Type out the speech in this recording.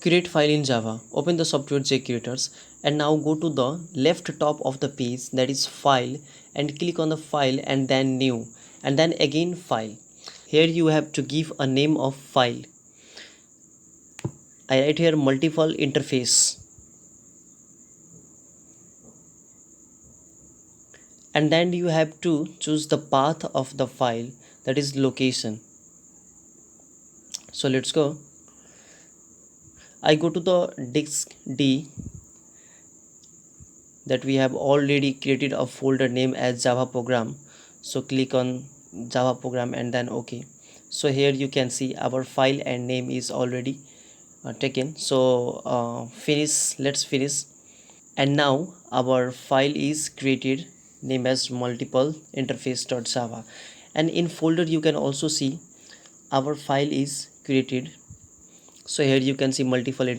create file in Java. Open the software JCreators and now go to the left top of the page, that is file, and click on the file and then new and then again file. Here you have to give a name of file. I write here multiple interface, and then you have to choose the path of the file, that is location. So let's go. I go to the disk D, that we have already created a folder name as Java program. So click on Java program and then OK. So here you can see our file and name is already taken. So finish, let's finish. And now our file is created, name as multiple interface.java, and in folder you can also see our file is created. So here you can see multiple